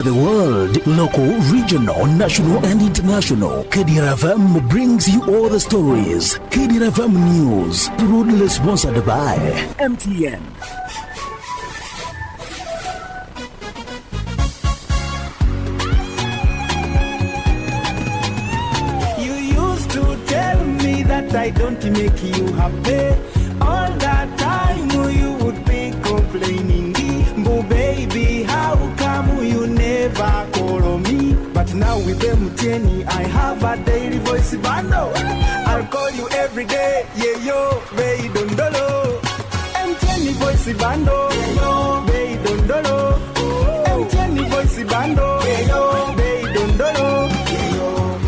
The world, local, regional, national, and international. Kdr FM brings you all the stories. Kdr FM News, proudly sponsored by MTN. You used to tell me that I don't make you happy. All that time you would be complaining. But baby, how come you never call me? But now with MTN, I have a daily voice bundle. I'll call you every day, yeah yo, baby dondolo. MTN voice bundle, yeah yo, baby dondolo. MTN voice bundle, yeah yo, baby dondolo.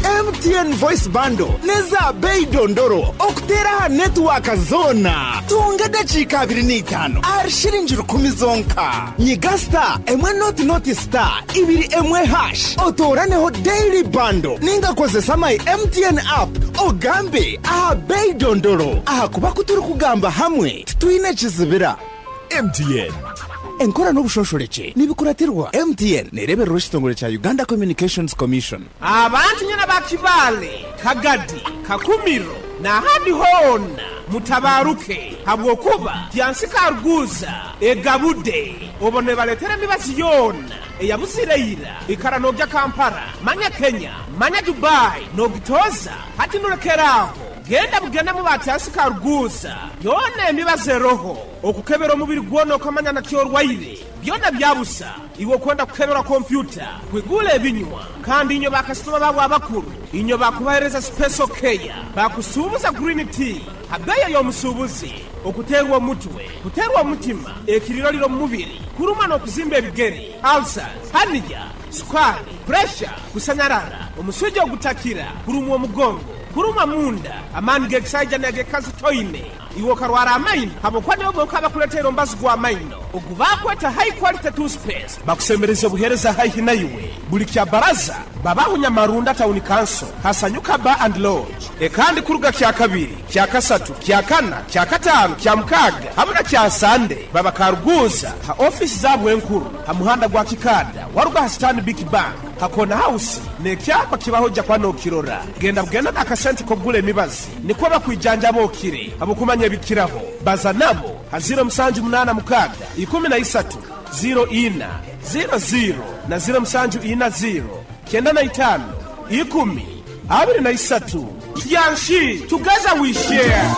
MTN voice bundle neza bei dondoro okutera network zona tungada chika 25 arshiringi 10 zonka nyigasta emwe not star ibiri emwe hash otoraneho daily bundle ninga kozesa my MTN app ogambe aha bei dondoro aha kuba kuturi kugamba hamwe twine kizibira MTN enkora n'obushosholeke nibikuratirwa MTN nereberero kitongole cha Uganda Communications Commission. Abantu nyana bakibale kagadi kakumiro na hadi hona mutabaruke habwokuba yansika arguza egabude obone baletera mibazi yona eyabusireyira ikara nobya Kampala manya Kenya manya Dubai nobitoza hati nurekeraho genda bugenda mu batasika arguza yona emibaze roho okukebera omubiri gwono kamanya na kyorwaire byona byabusa iwo kwenda kukebera computer kwigule ebinywa kandi inyo bakasitoma babo abakuru inyo bakubahereza special care bakusubuza green tea habeya yo musubuzi okuterwa mutwe kuterwa mutima ekiriroliro mu mubiri kuruma no kuzimba ebigeri ulcers hanija sukari pressure kusanyarara omusujja ogutakira kurumwa mugongo kuruma munda amani geksaija nage kazi toine iwo karwara amaino habo kwani obo kabakuletera ombazi gwa amaino ogubakweta high quality toothpaste bakusemereza buhereza high hinaiwe buli kya baraza babahunya marunda town council hasanyuka bar and lodge kandi kuruga kya kabiri kya kasatu kya kana kya katano kya mukaga hamuna kya sande babakaruguza ha office zabo enkuru ha muhanda gwa kikada waruga stand big bank hakona house ne kyapa kibahoja kwa no kirora genda bugenda akasenti ko gule mibazi niko bakwijanja bokire abukumanya bikiraho baza nabo haziro msanju munana mukaga 13 04 00 na 0 msanju 40 kenda na 5 10 23 yanshi together we share.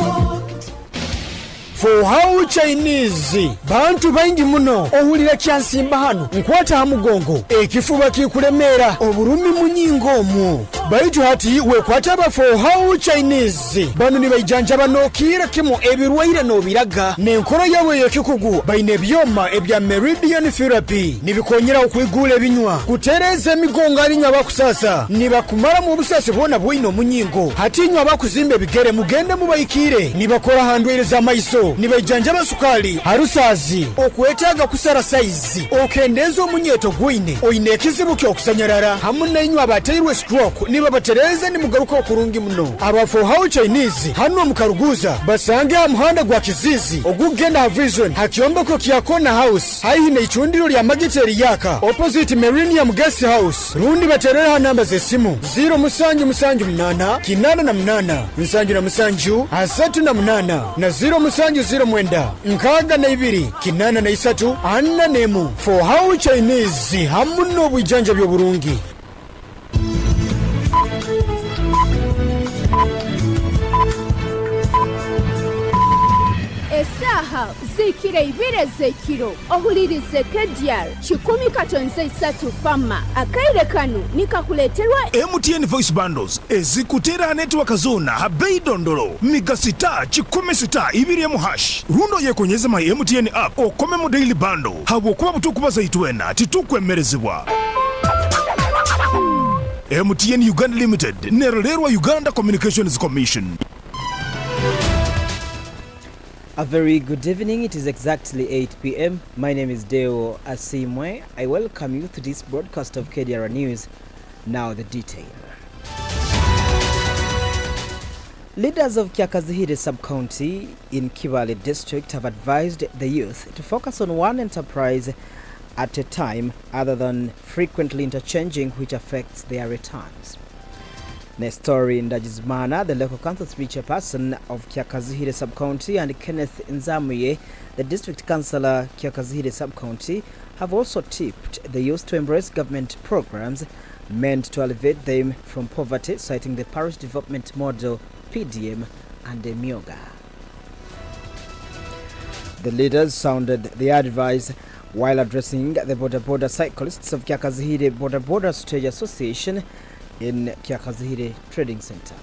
For how Chinese bantu baingi muno ohulira kyansimba hano nkwata hamugongo ekifuba kikuremera oburumi munyingo mu baitu hati wekwata ba for how Chinese bano ni bayijanja banokira kimo ebirwaire no biraga nenkoro yawe yekikugu baine byoma ebya meridian therapy nibikonyera okwigula binywa kutereza emigongo alinya bakusasa nibakumara mu busase bona bwino munyingo hati nywa bakuzimbe bigere mugende mubayikire nibakora handwereza maiso nibajanja basukali harusazi okwetaga kusara size okendezo munyeto gwine oine kizibu kyo kusanyarara hamuna inywa abateirwe stroke niba batereza ni mugaruka okurungi muno aba for how Chinese hano mukaruguza basange amuhanda gwa kizizi ogugenda ha vision hakyombeko kyakona house haihine ichundiro lya magiteri yaka opposite Millennium Guest House rundi baterera namba ze simu 0 musanju 8 kinana na 8 musanju na musanju asatu na 8 na 0 musanju 0 mwenda nkaga na 2 kinana na 3 anna nemu for how Chinese hamuno bujanja byo burungi. Esaha zikire ibire zekiro ohulirize Kdr 10 fama akaire kanu nikakuleterwa MTN voice bundles ezikutera network zona habei dondolo migasita 10 ibiri mu hash rundo yekonyeza my MTN app okome mu daily bundle habo kuba butukubaza itwena titukwemerezebwa. MTN Uganda Limited nerolerwa Uganda Communications Commission. A very good evening. It is exactly 8 p.m. My name is Deo Asiimwe. I welcome you to this broadcast of Kdr News. Now the detail. Leaders of Kyakazihire sub-county in Kibale district have advised the youth to focus on one enterprise at a time other than frequently interchanging, which affects their returns. Nestori Ndagizimana, the local council chairperson of Kyakazihire Sub-County, and Kenneth Nzamuye, the district councillor Kyakazihire Sub-County, have also tipped the youth to embrace government programs meant to elevate them from poverty, citing the parish development model PDM and the Myoga. The leaders sounded the advice while addressing the border cyclists of Kyakazihire Border Stage Association in Kyakazihire Trading Center.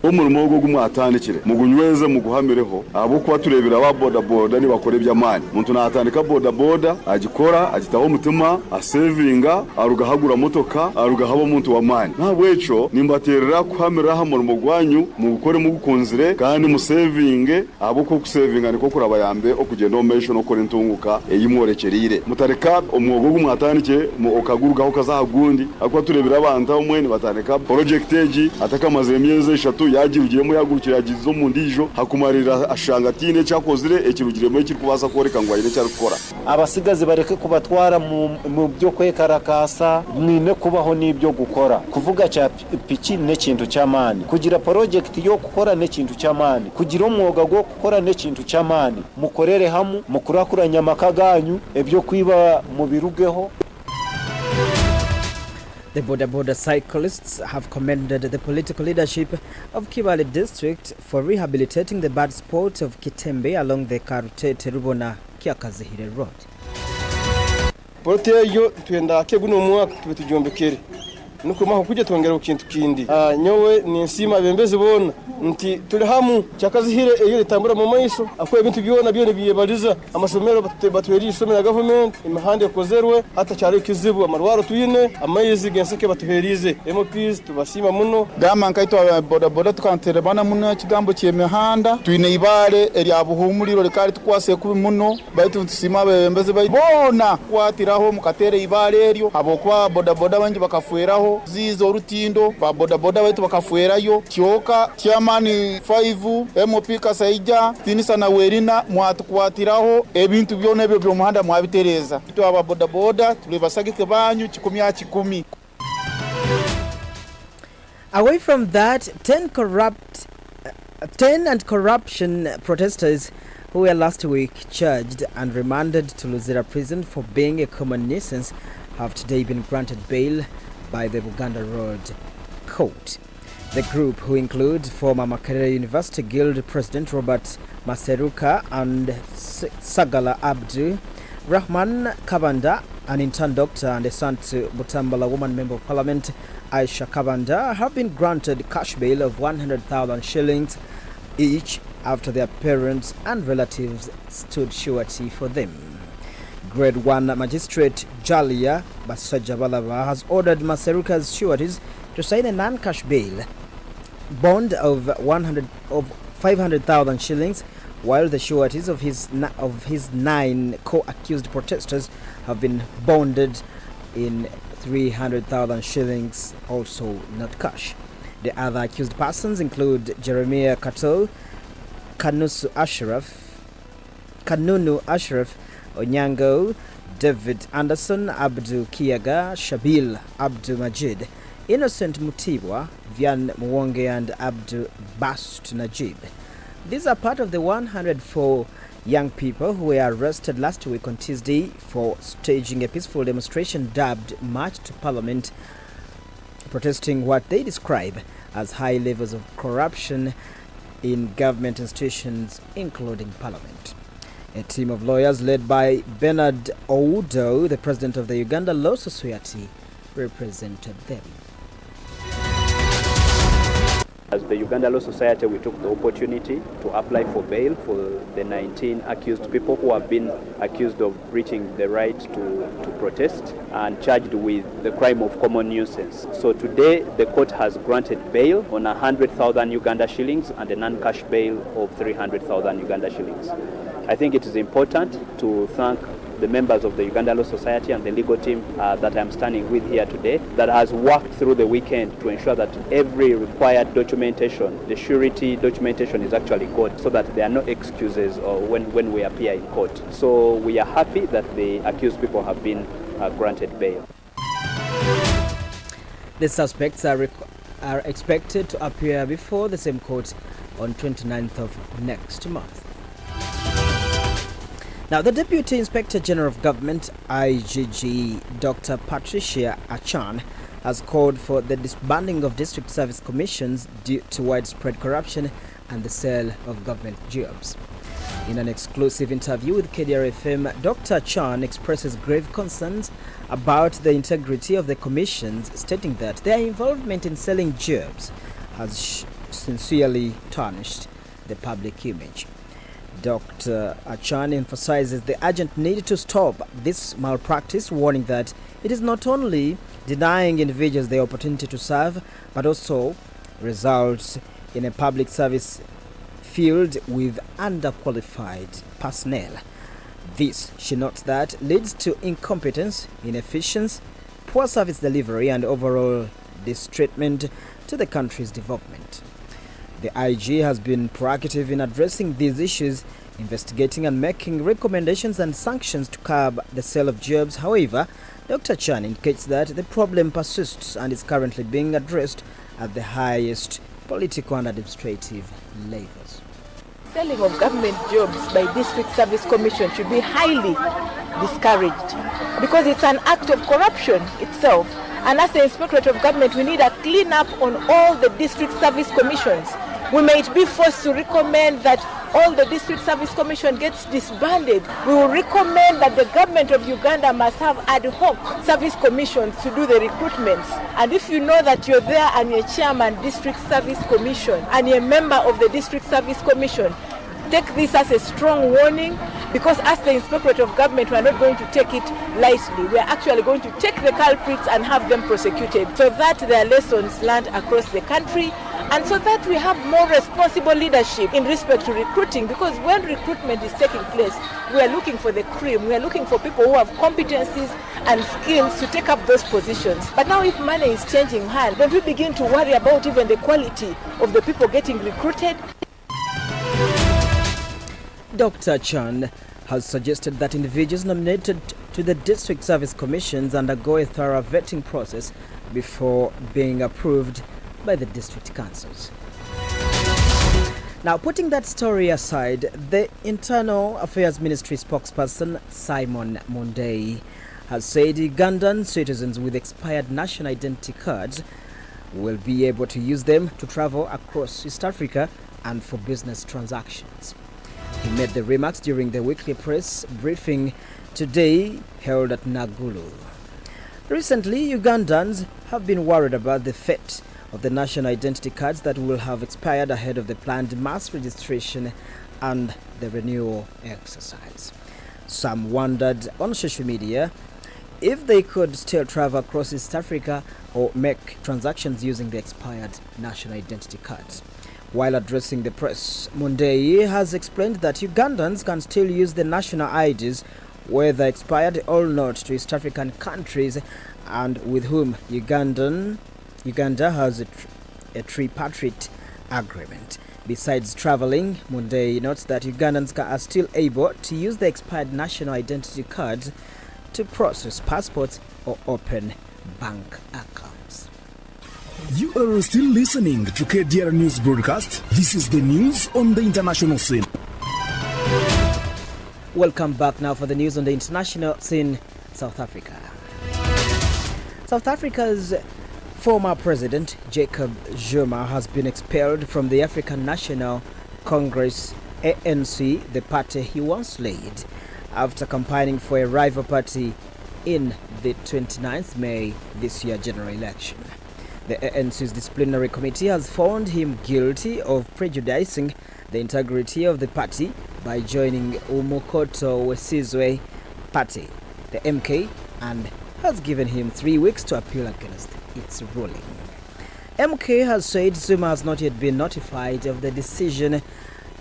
umurimo wo gumwatandikire mugunyweze muguhamireho abo kwa turebera ba boda ni bakore by'amani muntu natandika boda agikora agitaho umutima asevinga arugahagura motoka arugahabo muntu wa mani ntabweco nimbaterera kuhamira hamurimo gwanyu mu gukore mu gukonzire kandi mu sevinge abo ko kusevinga niko kuraba yambe okugenda omesho no kora intunguka eyimworekerire mutareka umwogo gumwatandike mu okagurugaho kazahagundi akwa turebera abantu omwe ni batandika project eji atakamaze emyeze 3 yaji ugiremo yagurukira yagizo mu ndijo hakumarira ashanga tine cyakozire ekirugiremo kirikubaza koreka ngo ayire cyarukora abasigaze bareke kubatwara mu byo kwekarakasa mwine kubaho nibyo gukora kuvuga cya piki ne kintu cy'amani kugira project yo gukora ne kintu cy'amani kugira umwoga go gukora ne kintu cy'amani mukorere hamu mukurakuranya makaganyu ebyo kwiba mu birugeho. The border cyclists have commended the political leadership of Kibale district for rehabilitating the bad spot of Kitembe along the Karutete Rubona Kyakazihire road. Porte yo twenda keguno mwaka tubetujombekere nuko maho kujya twongera ukintu kindi nyowe ni nsima bembeze bona nti turi hamu Kyakazihire iyo litambura mu maiso akwe ibintu byona byone biyebaliza amasomero batweri isomera government imahande kozerwe hata cyari kizibu amarwaro tuyine amayizi genseke batuherize MPs tubasima muno gama nkaitwa boda tukantere bana muno kigambo cyemihanda tuyine ibare eri buhumuriro rekari tukwase kubi muno baitu tusima bembeze bayibona kwatiraho mukatere ibare eryo abokwa boda bangi bakafueraho zizo rutindo ba boda baitu bakafuerayo kyoka cyamani 5 MOP kasaija tinisa na werina mwatukwatiraho ebintu byone byo muhanda mwabitereza to aba boda tulibasagike banyu 10 Away from that, 10 and corruption protesters who were last week charged and remanded to Luzira prison for being a common nuisance have today been granted bail by the Buganda Road Court. The group, who include former Makerere University Guild President Robert Maseruka and Sagala Abdu, Rahman Kabanda, an intern doctor, and a son to Butambala woman member of parliament Aisha Kabanda, have been granted cash bail of 100,000 shillings each after their parents and relatives stood surety for them. Grade 1 Magistrate Jalia Basajabalava has ordered Maseruka's sureties to sign a non-cash bail bond of 500,000 shillings, while the sureties of his 9 co-accused protesters have been bonded in 300,000 shillings, also not cash. The other accused persons include Jeremiah Kato, Kanunu Ashraf, Onyango, David Anderson, Abdul Kiyaga, Shabil Abdul Majid, Innocent Mutibwa, Vian Mwonge, and Abdul Bast Najib. These are part of the 104 young people who were arrested last week on Tuesday for staging a peaceful demonstration dubbed March to Parliament, protesting what they describe as high levels of corruption in government institutions, including Parliament. A team of lawyers led by Bernard Oudo, the president of the Uganda Law Society, represented them. As the Uganda Law Society, we took the opportunity to apply for bail for the 19 accused people who have been accused of breaching the right to protest and charged with the crime of common nuisance. So today, the court has granted bail on 100,000 Uganda shillings and a non-cash bail of 300,000 Uganda shillings. I think it is important to thank the members of the Uganda Law Society and the legal team that I'm standing with here today that has worked through the weekend to ensure that every required documentation, the surety documentation is actually got so that there are no excuses when we appear in court. So we are happy that the accused people have been granted bail. The suspects are expected to appear before the same court on 29th of next month. Now, the Deputy Inspector General of Government, IGG, Dr. Patricia Achan, has called for the disbanding of district service commissions due to widespread corruption and the sale of government jobs. In an exclusive interview with KDR FM, Dr. Chan expresses grave concerns about the integrity of the commissions, stating that their involvement in selling jobs has sincerely tarnished the public image. Dr. Achan emphasizes the urgent need to stop this malpractice, warning that it is not only denying individuals the opportunity to serve, but also results in a public service field with underqualified personnel. This, she notes, that leads to incompetence, inefficiency, poor service delivery, and overall mistreatment to the country's development. The IG has been proactive in addressing these issues, investigating and making recommendations and sanctions to curb the sale of jobs. However, Dr. Chan indicates that the problem persists and is currently being addressed at the highest political and administrative levels. Selling of government jobs by District Service Commission should be highly discouraged because it's an act of corruption itself. And as the Inspectorate of Government, we need a clean up on all the District Service Commissions. We might be forced to recommend that all the District Service Commission gets disbanded. We will recommend that the government of Uganda must have ad hoc service commissions to do the recruitments. And if you know that you're there and you're chairman District Service Commission and you're a member of the District Service Commission, take this as a strong warning, because as the Inspectorate of Government, we are not going to take it lightly. We are actually going to take the culprits and have them prosecuted so that there are lessons learned across the country, and so that we have more responsible leadership in respect to recruiting, because when recruitment is taking place, we are looking for the cream. We are looking for people who have competencies and skills to take up those positions. But now if money is changing hands, then we begin to worry about even the quality of the people getting recruited. Dr. Chan has suggested that individuals nominated to the district service commissions undergo a thorough vetting process before being approved by the district councils. Now, putting that story aside, the Internal Affairs Ministry spokesperson Simon Mondei has said Ugandan citizens with expired national identity cards will be able to use them to travel across East Africa and for business transactions. He made the remarks during the weekly press briefing today held at Nagulu. Recently, Ugandans have been worried about the fate of the national identity cards that will have expired ahead of the planned mass registration and the renewal exercise. Some wondered on social media if they could still travel across East Africa or make transactions using the expired national identity cards. While addressing the press, Mondei has explained that Ugandans can still use the national IDs, whether expired or not, to East African countries and with whom Uganda has a tripartite agreement. Besides traveling, Mondei notes that Ugandans are still able to use the expired national identity cards to process passports or open bank accounts. You are still listening to KDR News Broadcast. This is the news on the international scene. Welcome back now for the news on the international scene. South Africa. South Africa's former president, Jacob Zuma, has been expelled from the African National Congress, ANC, the party he once led, after campaigning for a rival party in the 29th May this year general election. The ANC's disciplinary committee has found him guilty of prejudicing the integrity of the party by joining Umukoto Wesizwe party, the MK, and has given him 3 weeks to appeal against its ruling. MK has said Zuma has not yet been notified of the decision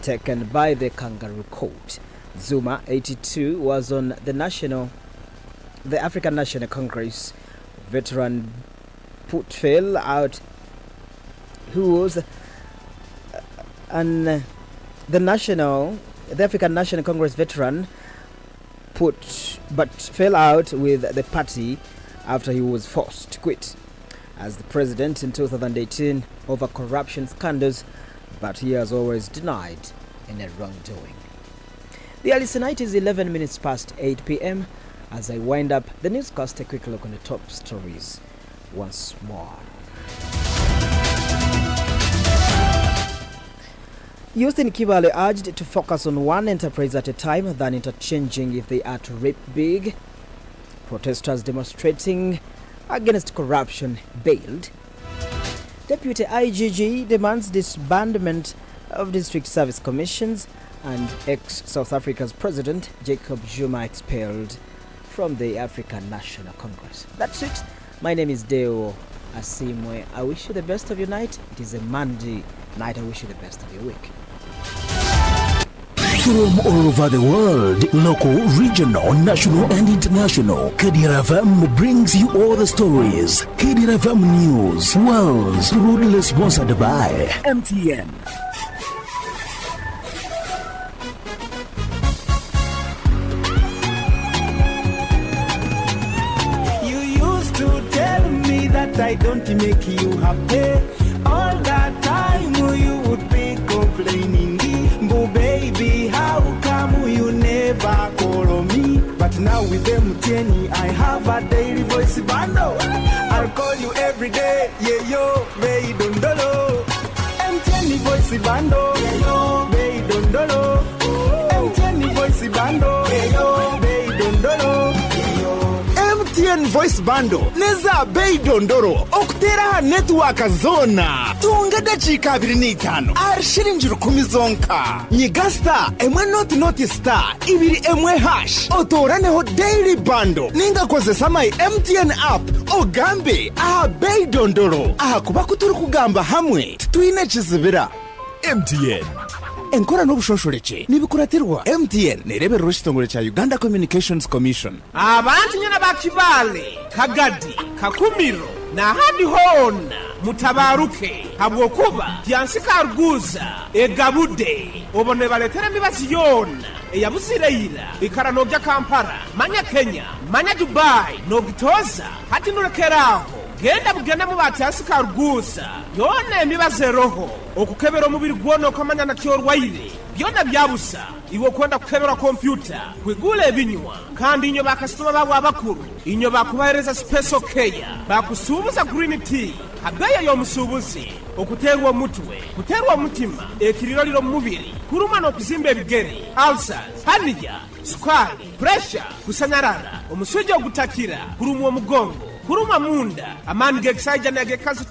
taken by the Kangaroo Court. Zuma, 82, was on the African National Congress. Veteran Putfell out, who was the African National Congress veteran, but fell out with the party after he was forced to quit as the president in 2018 over corruption scandals, but he has always denied any wrongdoing. The early night is 11 minutes past 8 p.m. As I wind up the newscast, a quick look on the top stories once more. Youth in Kibale urged to focus on one enterprise at a time than interchanging if they are to reap big. Protesters demonstrating against corruption bailed. Deputy IGG demands disbandment of district service commissions, and ex-South Africa's president Jacob Zuma expelled from the African National Congress. That's it. My name is Deo Asiimwe. I wish you the best of your night. It is a Monday night. I wish you the best of your week. From all over the world, local, regional, national and international, Kdr FM brings you all the stories. Kdr FM News, world's proudly sponsored by MTN. You used to tell me that I don't make you happy. All that time you would be complaining. But baby, how come you never call me? But now with MTN, I have a daily voice bundle. I'll call you every day, yeah yo, baby dondolo. MTN voice bundle, yeah yo, baby dondolo. MTN voice bundle, yeah yo, baby dondolo. MTN voice bundle neza bei dondoro okutera network zona tunga dachika 25 arshirinjuru 10 zonka nyigasta emwe not star ibiri emwe hash otoraneho daily bundle ninga kozesa my MTN app ogambe aha bei dondoro aha kuba kuturi kugamba hamwe twine kizibira MTN enkora n'obushosholeke nibikuratirwa MTN nereberero kitongole cha Uganda Communications Commission. Abantu nyana bakibale Kagadi Kakumiro na hadi hona mutabaruke habwokuba tyansika ruguza egabude obone baletera mibazi yona eyabuzireyira ikaranogya Kampala manya Kenya manya Dubai no gitoza hati nurekeraho genda bugenda mu batyasika ruguza yona emibaze roho okukebera omubiri gwono kamanya na kyorwaire byona byabusa iwo kwenda kukebera computer kwigula ebinywa kandi inyo bakasitoma babo abakuru inyo bakubahereza special care bakusubuza green tea habeya y'omusubuzi okuterwa mutwe kuterwa mutima ekiriroliro mu mubiri kuruma no kuzimba ebigere ulcers hernia sukari pressure kusanyarara omusujja ogutakira kurumwa omugongo kuruma munda amani gekisajja na gekazi